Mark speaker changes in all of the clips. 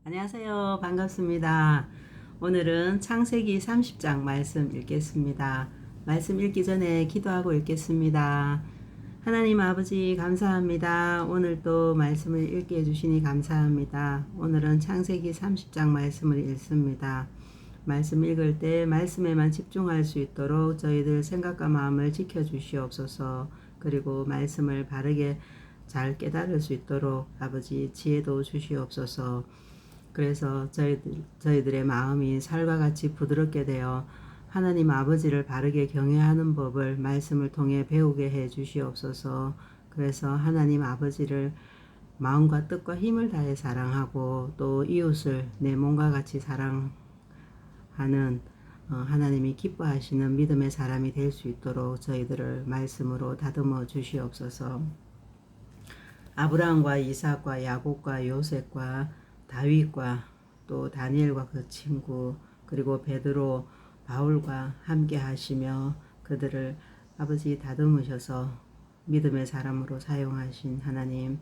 Speaker 1: 안녕하세요. 반갑습니다. 오늘은 창세기 30장 말씀 읽겠습니다. 말씀 읽기 전에 기도하고 읽겠습니다. 하나님 아버지 감사합니다. 오늘 또 말씀을 읽게 해주시니 감사합니다. 오늘은 창세기 30장 말씀을 읽습니다. 말씀 읽을 때 말씀에만 집중할 수 있도록 저희들 생각과 마음을 지켜주시옵소서. 그리고 말씀을 바르게 잘 깨달을 수 있도록 아버지 지혜도 주시옵소서. 그래서 저희들의 마음이 살과 같이 부드럽게 되어 하나님 아버지를 바르게 경외하는 법을 말씀을 통해 배우게 해 주시옵소서. 그래서 하나님 아버지를 마음과 뜻과 힘을 다해 사랑하고 또 이웃을 내 몸과 같이 사랑하는 하나님이 기뻐하시는 믿음의 사람이 될 수 있도록 저희들을 말씀으로 다듬어 주시옵소서. 아브라함과 이삭과 야곱과 요셉과 다윗과 또 다니엘과 그 친구 그리고 베드로 바울과 함께 하시며 그들을 아버지 다듬으셔서 믿음의 사람으로 사용하신 하나님,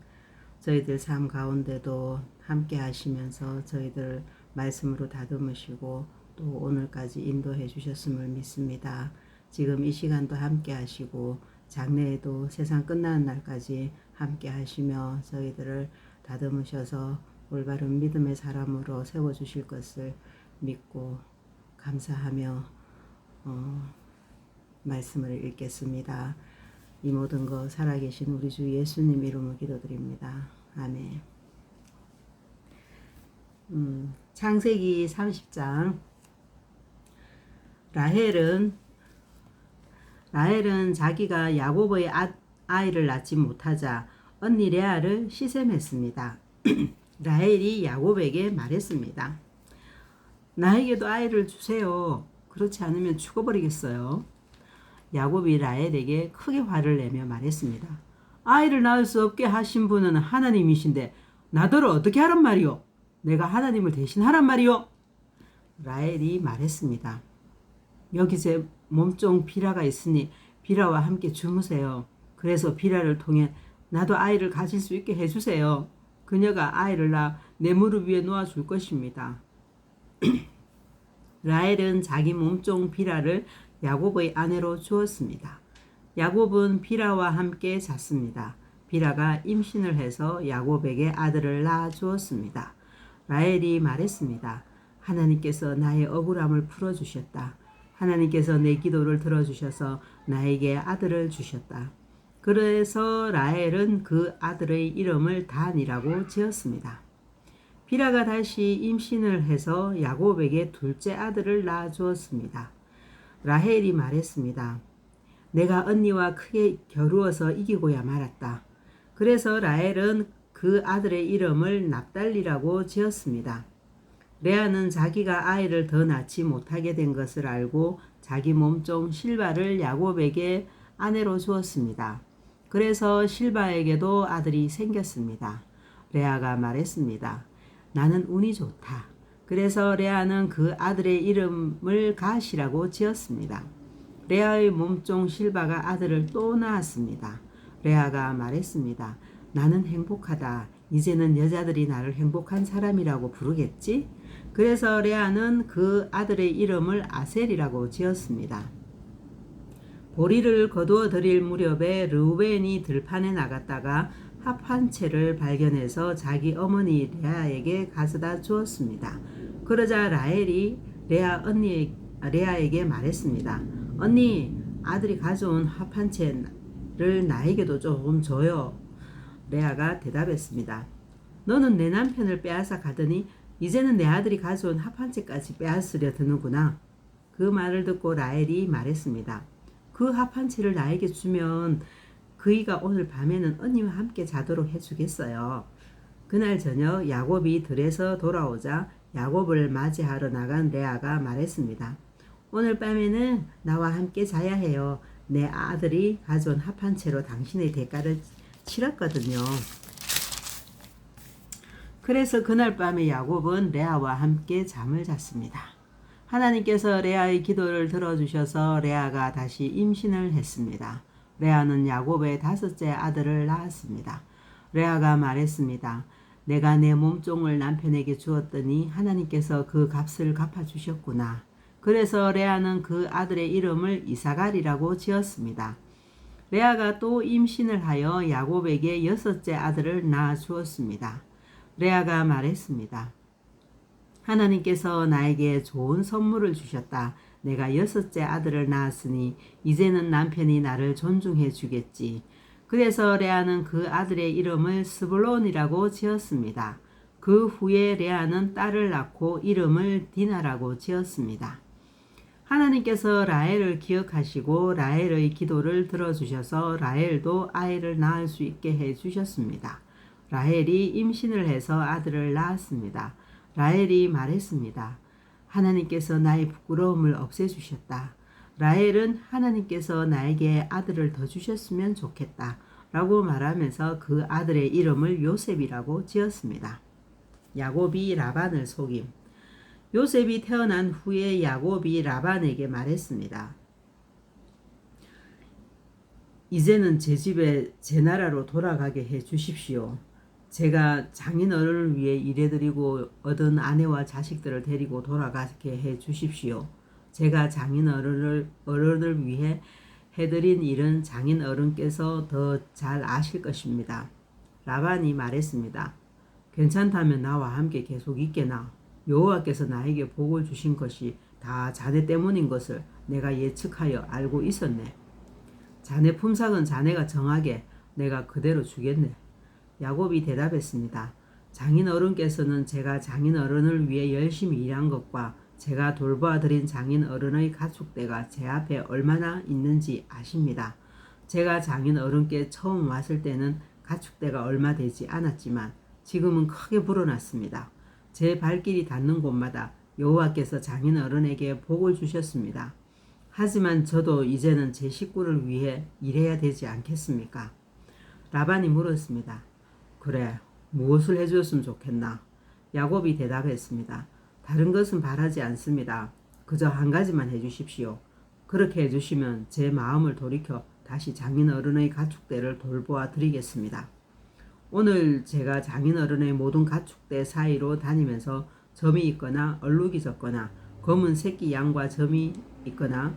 Speaker 1: 저희들 삶 가운데도 함께 하시면서 저희들 말씀으로 다듬으시고 또 오늘까지 인도해 주셨음을 믿습니다. 지금 이 시간도 함께 하시고 장래에도 세상 끝나는 날까지 함께 하시며 저희들을 다듬으셔서 올바른 믿음의 사람으로 세워주실 것을 믿고 감사하며 말씀을 읽겠습니다. 이 모든 것 살아계신 우리 주 예수님 이름으로 기도드립니다. 아멘. 창세기 30장 라헬은 자기가 야곱의 아이를 낳지 못하자 언니 레아를 시샘했습니다. 라헬이 야곱에게 말했습니다. 나에게도 아이를 주세요. 그렇지 않으면 죽어버리겠어요. 야곱이 라헬에게 크게 화를 내며 말했습니다. 아이를 낳을 수 없게 하신 분은 하나님이신데 나더러 어떻게 하란 말이오? 내가 하나님을 대신하란 말이오? 라헬이 말했습니다. 여기 제 몸종 비라가 있으니 비라와 함께 주무세요. 그래서 비라를 통해 나도 아이를 가질 수 있게 해주세요. 그녀가 아이를 낳아 내 무릎 위에 놓아줄 것입니다. 라헬은 자기 몸종 비라를 야곱의 아내로 주었습니다. 야곱은 비라와 함께 잤습니다. 비라가 임신을 해서 야곱에게 아들을 낳아 주었습니다. 라헬이 말했습니다. 하나님께서 나의 억울함을 풀어주셨다. 하나님께서 내 기도를 들어주셔서 나에게 아들을 주셨다. 그래서 라헬은 그 아들의 이름을 단이라고 지었습니다. 비라가 다시 임신을 해서 야곱에게 둘째 아들을 낳아주었습니다. 라헬이 말했습니다. 내가 언니와 크게 겨루어서 이기고야 말았다. 그래서 라헬은 그 아들의 이름을 납달리라고 지었습니다. 레아는 자기가 아이를 더 낳지 못하게 된 것을 알고 자기 몸종 실바를 야곱에게 아내로 주었습니다. 그래서 실바에게도 아들이 생겼습니다. 레아가 말했습니다. 나는 운이 좋다. 그래서 레아는 그 아들의 이름을 가시라고 지었습니다. 레아의 몸종 실바가 아들을 또 낳았습니다. 레아가 말했습니다. 나는 행복하다. 이제는 여자들이 나를 행복한 사람이라고 부르겠지? 그래서 레아는 그 아들의 이름을 아셀이라고 지었습니다. 보리를 거두어 드릴 무렵에 르우벤이 들판에 나갔다가 합 한 채를 발견해서 자기 어머니 레아에게 가져다 주었습니다. 그러자 라헬이 레아에게 말했습니다. 언니, 아들이 가져온 합 한 채를 나에게도 좀 줘요. 레아가 대답했습니다. 너는 내 남편을 빼앗아 가더니 이제는 내 아들이 가져온 합 한 채까지 빼앗으려 드는구나. 그 말을 듣고 라헬이 말했습니다. 그 합 한 채를 나에게 주면 그이가 오늘 밤에는 언니와 함께 자도록 해주겠어요. 그날 저녁 야곱이 들에서 돌아오자 야곱을 맞이하러 나간 레아가 말했습니다. 오늘 밤에는 나와 함께 자야 해요. 내 아들이 가져온 합 한 채로 당신의 대가를 치렀거든요. 그래서 그날 밤에 야곱은 레아와 함께 잠을 잤습니다. 하나님께서 레아의 기도를 들어주셔서 레아가 다시 임신을 했습니다. 레아는 야곱의 5째 아들을 낳았습니다. 레아가 말했습니다. 내가 내 몸종을 남편에게 주었더니 하나님께서 그 값을 갚아주셨구나. 그래서 레아는 그 아들의 이름을 이사갈이라고 지었습니다. 레아가 또 임신을 하여 야곱에게 6째 아들을 낳아 주었습니다. 레아가 말했습니다. 하나님께서 나에게 좋은 선물을 주셨다. 내가 6째 아들을 낳았으니 이제는 남편이 나를 존중해 주겠지. 그래서 레아는 그 아들의 이름을 스불론이라고 지었습니다. 그 후에 레아는 딸을 낳고 이름을 디나라고 지었습니다. 하나님께서 라헬을 기억하시고 라헬의 기도를 들어주셔서 라헬도 아이를 낳을 수 있게 해주셨습니다. 라헬이 임신을 해서 아들을 낳았습니다. 라헬이 말했습니다. 하나님께서 나의 부끄러움을 없애주셨다. 라헬은 하나님께서 나에게 아들을 더 주셨으면 좋겠다 라고 말하면서 그 아들의 이름을 요셉이라고 지었습니다. 야곱이 라반을 속임. 요셉이 태어난 후에 야곱이 라반에게 말했습니다. 이제는 제 집에 제 나라로 돌아가게 해 주십시오. 제가 장인어른을 위해 일해드리고 얻은 아내와 자식들을 데리고 돌아가게 해 주십시오. 제가 장인어른을 위해 해드린 일은 장인어른께서 더 잘 아실 것입니다. 라반이 말했습니다. 괜찮다면 나와 함께 계속 있게나. 여호와께서 나에게 복을 주신 것이 다 자네 때문인 것을 내가 예측하여 알고 있었네. 자네 품삯은 자네가 정하게 내가 그대로 주겠네. 야곱이 대답했습니다. 장인어른께서는 제가 장인어른을 위해 열심히 일한 것과 제가 돌보아드린 장인어른의 가축대가 제 앞에 얼마나 있는지 아십니다. 제가 장인어른께 처음 왔을 때는 가축대가 얼마 되지 않았지만 지금은 크게 불어났습니다. 제 발길이 닿는 곳마다 여호와께서 장인어른에게 복을 주셨습니다. 하지만 저도 이제는 제 식구를 위해 일해야 되지 않겠습니까? 라반이 물었습니다. 그래, 무엇을 해주었으면 좋겠나? 야곱이 대답했습니다. 다른 것은 바라지 않습니다. 그저 한 가지만 해주십시오. 그렇게 해주시면 제 마음을 돌이켜 다시 장인어른의 가축대를 돌보아 드리겠습니다. 오늘 제가 장인어른의 모든 가축대 사이로 다니면서 점이 있거나 얼룩이 졌거나 검은 새끼 양과 점이 있거나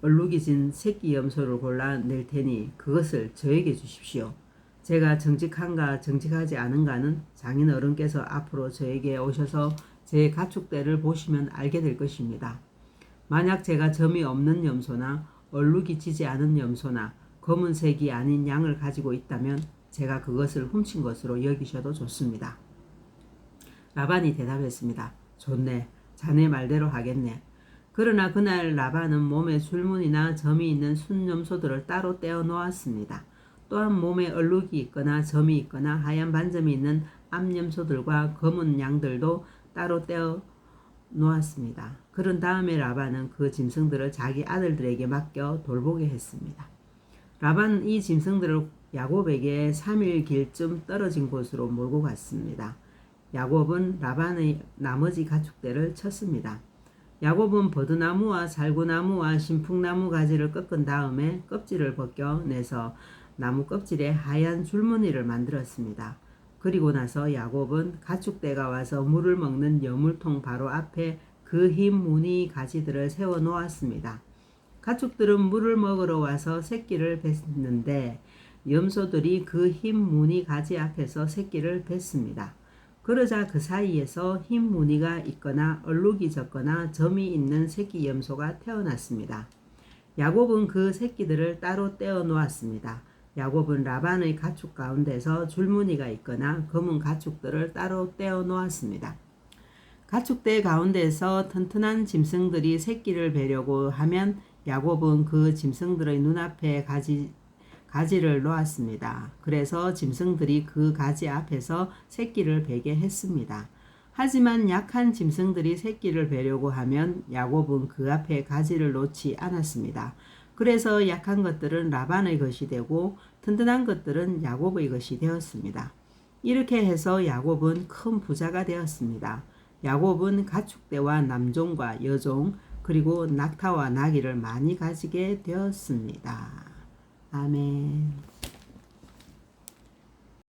Speaker 1: 얼룩이 진 새끼 염소를 골라낼 테니 그것을 저에게 주십시오. 제가 정직한가 정직하지 않은가는 장인어른께서 앞으로 저에게 오셔서 제 가축대를 보시면 알게 될 것입니다. 만약 제가 점이 없는 염소나 얼룩이 지지 않은 염소나 검은색이 아닌 양을 가지고 있다면 제가 그것을 훔친 것으로 여기셔도 좋습니다. 라반이 대답했습니다. 좋네. 자네 말대로 하겠네. 그러나 그날 라반은 몸에 줄무늬나 점이 있는 순염소들을 따로 떼어 놓았습니다. 또한 몸에 얼룩이 있거나 점이 있거나 하얀 반점이 있는 암염소들과 검은 양들도 따로 떼어 놓았습니다. 그런 다음에 라반은 그 짐승들을 자기 아들들에게 맡겨 돌보게 했습니다. 라반은 이 짐승들을 야곱에게 3일 길쯤 떨어진 곳으로 몰고 갔습니다. 야곱은 라반의 나머지 가축대를 쳤습니다. 야곱은 버드나무와 살구나무와 신풍나무 가지를 꺾은 다음에 껍질을 벗겨내서 나무 껍질에 하얀 줄무늬를 만들었습니다. 그리고 나서 야곱은 가축대가 와서 물을 먹는 여물통 바로 앞에 그 흰 무늬 가지들을 세워 놓았습니다. 가축들은 물을 먹으러 와서 새끼를 뱉는데 염소들이 그 흰 무늬 가지 앞에서 새끼를 뱉습니다. 그러자 그 사이에서 흰 무늬가 있거나 얼룩이 졌거나 점이 있는 새끼 염소가 태어났습니다. 야곱은 그 새끼들을 따로 떼어 놓았습니다. 야곱은 라반의 가축 가운데서 줄무늬가 있거나 검은 가축들을 따로 떼어 놓았습니다. 가축대 가운데서 튼튼한 짐승들이 새끼를 베려고 하면 야곱은 그 짐승들의 눈앞에 가지를 놓았습니다. 그래서 짐승들이 그 가지 앞에서 새끼를 베게 했습니다. 하지만 약한 짐승들이 새끼를 베려고 하면 야곱은 그 앞에 가지를 놓지 않았습니다. 그래서 약한 것들은 라반의 것이 되고 튼튼한 것들은 야곱의 것이 되었습니다. 이렇게 해서 야곱은 큰 부자가 되었습니다. 야곱은 가축대와 남종과 여종 그리고 낙타와 나귀를 많이 가지게 되었습니다. 아멘.